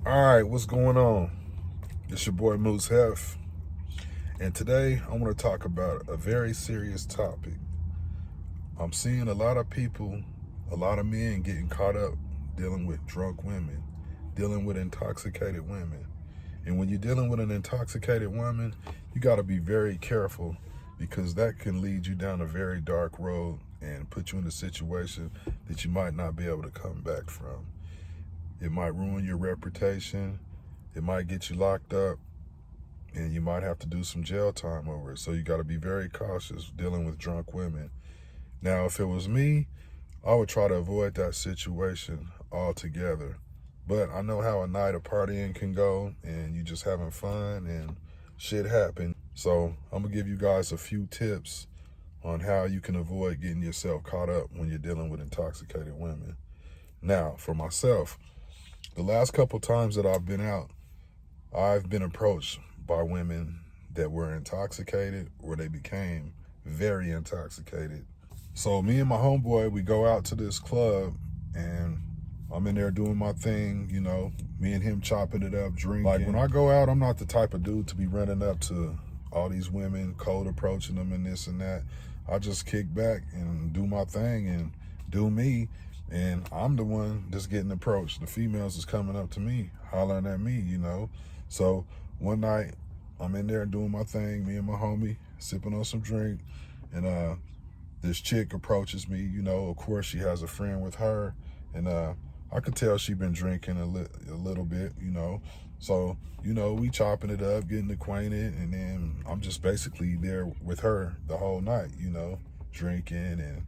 All right, what's going on? It's your boy Moose Hef, and today I want to talk about a very serious topic. I'm seeing a lot of people, a lot of men getting caught up dealing with drunk women, dealing with intoxicated women. And when you're dealing with an intoxicated woman, you got to be very careful because that can lead you down a very dark road and put you in a situation that you might not be able to come back from. It might ruin your reputation. It might get you locked up, and you might have to do some jail time over it. So you got to be very cautious dealing with drunk women. Now, if it was me, I would try to avoid that situation altogether. But I know how a night of partying can go, and you just having fun, and shit happen. So I'm gonna give you guys a few tips on how you can avoid getting yourself caught up when you're dealing with intoxicated women. Now, for myself, the last couple times that I've been out, I've been approached by women that were intoxicated or they became very intoxicated. So me and my homeboy, we go out to this club and I'm in there doing my thing, me and him chopping it up, drinking. Like when I go out, I'm not the type of dude to be running up to all these women, cold approaching them and this and that. I just kick back and do my thing and do me. And I'm the one that's getting approached. The females is coming up to me, hollering at me, So one night, I'm in there doing my thing, me and my homie, sipping on some drink, and this chick approaches me, of course she has a friend with her, and I could tell she been drinking a little bit, So, we chopping it up, getting acquainted, and then I'm just basically there with her the whole night, drinking and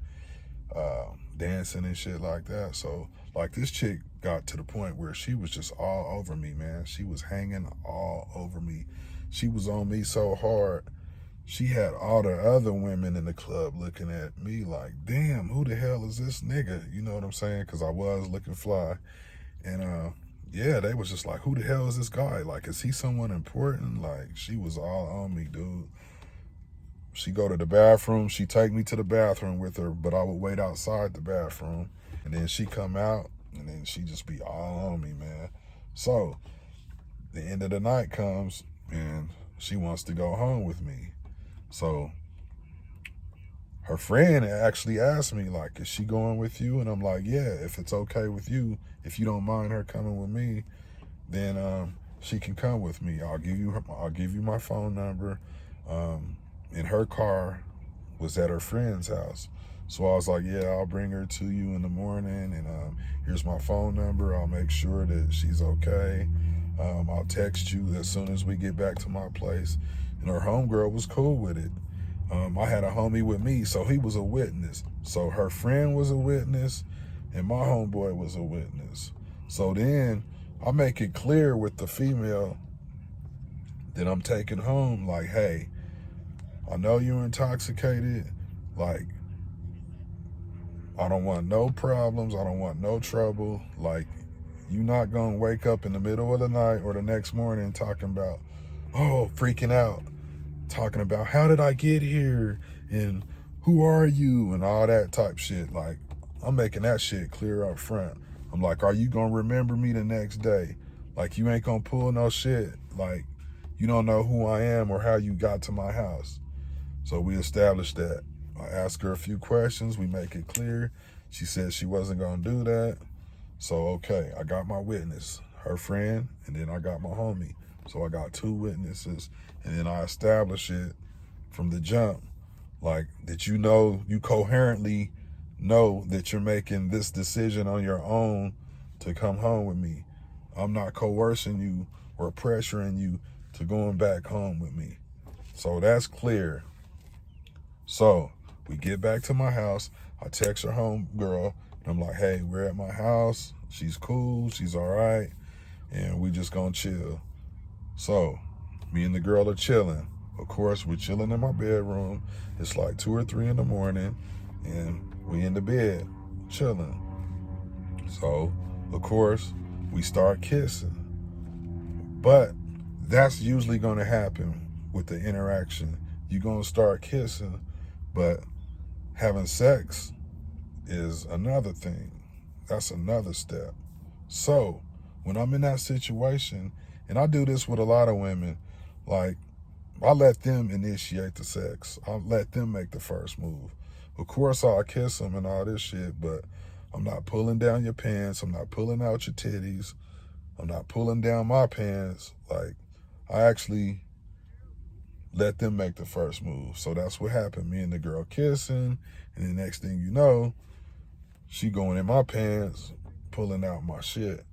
dancing and shit like that. So like this chick got to the point where she was just all over me, man. She was hanging all over me. She was on me so hard. She had all the other women in the club looking at me like, damn, who the hell is this nigga? You know what I'm saying? Because I was looking fly. And yeah, they was just like, who the hell is this guy? Like, is he someone important? Like, she was all on me, dude. She go to the bathroom. She take me to the bathroom with her, but I would wait outside the bathroom. And then she come out, and then she just be all on me, man. So the end of the night comes, and she wants to go home with me. So her friend actually asked me, like, is she going with you? And I'm like, yeah, if it's okay with you, if you don't mind her coming with me, then she can come with me. I'll give you my phone number. And her car was at her friend's house. So I was like, yeah, I'll bring her to you in the morning, and here's my phone number. I'll make sure that she's okay. I'll text you as soon as we get back to my place. And her homegirl was cool with it. I had a homie with me, so he was a witness. So her friend was a witness, and my homeboy was a witness. So then I make it clear with the female that I'm taking home, like, hey, I know you're intoxicated. Like, I don't want no problems. I don't want no trouble. Like, you're not going to wake up in the middle of the night or the next morning talking about, freaking out. Talking about, how did I get here? And who are you? And all that type shit. Like, I'm making that shit clear up front. I'm like, are you going to remember me the next day? Like, you ain't going to pull no shit. Like, you don't know who I am or how you got to my house. So we established that. I asked her a few questions. We make it clear. She said she wasn't going to do that. So, okay, I got my witness, her friend, and then I got my homie. So I got two witnesses. And then I established it from the jump, like that you coherently know that you're making this decision on your own to come home with me. I'm not coercing you or pressuring you to going back home with me. So that's clear. So we get back to my house. I text her home girl. And I'm like, hey, we're at my house. She's cool. She's all right. And we just gonna chill. So me and the girl are chilling. Of course, we're chilling in my bedroom. It's like 2 or 3 in the morning. And we in the bed chilling. So, of course, we start kissing. But that's usually going to happen with the interaction. You're going to start kissing, but having sex is another thing. That's another step. So when I'm in that situation, and I do this with a lot of women, like, I let them initiate the sex. I let them make the first move. Of course, I'll kiss them and all this shit, but I'm not pulling down your pants. I'm not pulling out your titties. I'm not pulling down my pants. Like, I actually let them make the first move. So that's what happened. Me and the girl kissing, and the next thing you know, she going in my pants, pulling out my shit,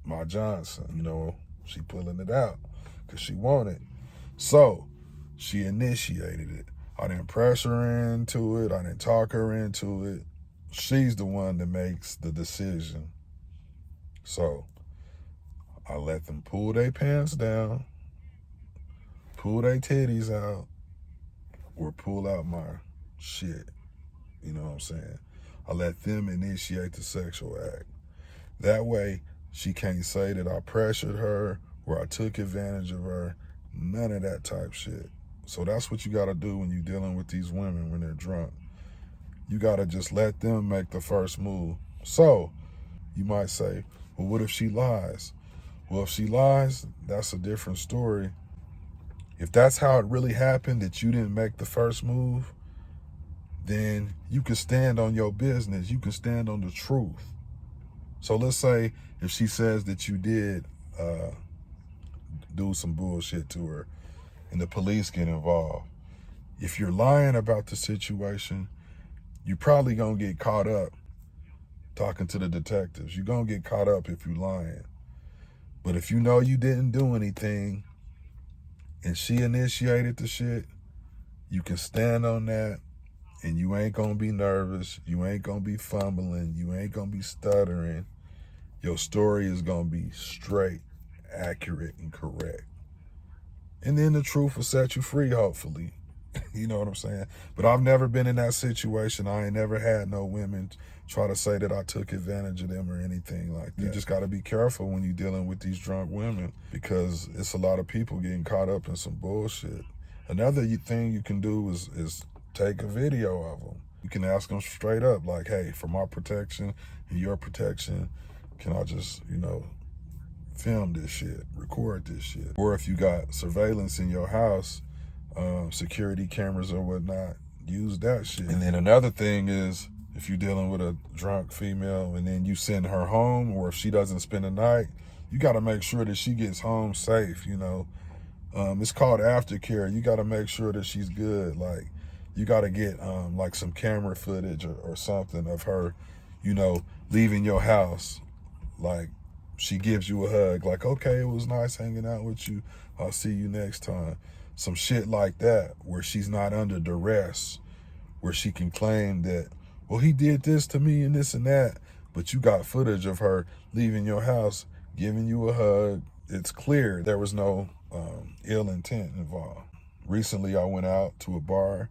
my Johnson. You know, she pulling it out because she wanted. So she initiated it. I didn't press her into it. I didn't talk her into it. She's the one that makes the decision. So I let them pull their pants down, pull their titties out, or pull out my shit. You know what I'm saying? I let them initiate the sexual act. That way, she can't say that I pressured her or I took advantage of her. None of that type shit. So that's what you got to do when you're dealing with these women when they're drunk. You got to just let them make the first move. So you might say, well, what if she lies? Well, if she lies, that's a different story. If that's how it really happened, that you didn't make the first move, then you can stand on your business. You can stand on the truth. So let's say if she says that you did do some bullshit to her and the police get involved. If you're lying about the situation, you're probably going to get caught up talking to the detectives. You're going to get caught up if you're lying. But if you know you didn't do anything and she initiated the shit, you can stand on that, and you ain't going to be nervous. You ain't going to be fumbling. You ain't going to be stuttering. Your story is going to be straight, accurate, and correct. And then the truth will set you free, hopefully. You know what I'm saying? But I've never been in that situation. I ain't never had no women try to say that I took advantage of them or anything like that. You just got to be careful when you're dealing with these drunk women, because it's a lot of people getting caught up in some bullshit. Another thing you can do is take a video of them. You can ask them straight up, like, hey, for my protection and your protection, can I just, film this shit, record this shit? Or if you got surveillance in your house, security cameras or whatnot, use that shit. And then another thing is, if you're dealing with a drunk female and then you send her home, or if she doesn't spend the night, you got to make sure that she gets home safe. It's called aftercare. You got to make sure that she's good. Like, you got to get like some camera footage or something of her, leaving your house. Like, she gives you a hug, like, okay, it was nice hanging out with you. I'll see you next time. Some shit like that, where she's not under duress, where she can claim that, well, he did this to me and this and that, but you got footage of her leaving your house, giving you a hug. It's clear there was no ill intent involved. Recently, I went out to a bar,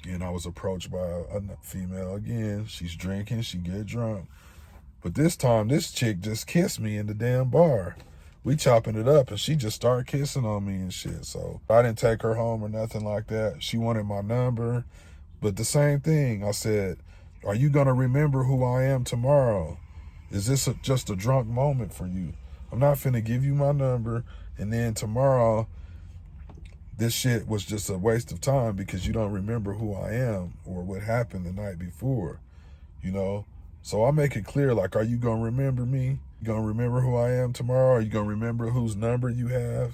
and I was approached by a female again. She's drinking, she get drunk. But this time, this chick just kissed me in the damn bar. We chopping it up, and she just started kissing on me and shit. So I didn't take her home or nothing like that. She wanted my number. But the same thing, I said, are you going to remember who I am tomorrow? Is this just a drunk moment for you? I'm not finna give you my number, and then tomorrow, this shit was just a waste of time because you don't remember who I am or what happened the night before, So I make it clear, like, are you going to remember me? You going to remember who I am tomorrow? Are you going to remember whose number you have?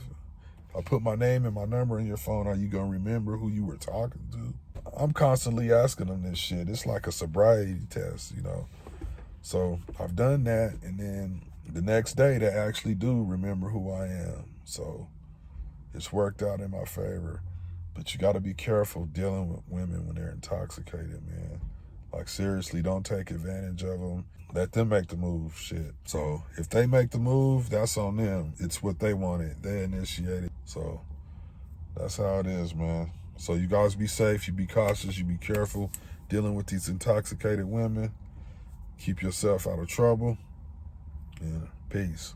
I put my name and my number in your phone. Are you going to remember who you were talking to? I'm constantly asking them this shit. It's like a sobriety test, So I've done that, and then the next day they actually do remember who I am. So it's worked out in my favor. But you got to be careful dealing with women when they're intoxicated, man. Like, seriously, don't take advantage of them. Let them make the move, shit. So if they make the move, that's on them. It's what they wanted. They initiated. So that's how it is, man. So you guys be safe. You be cautious. You be careful dealing with these intoxicated women. Keep yourself out of trouble. And peace.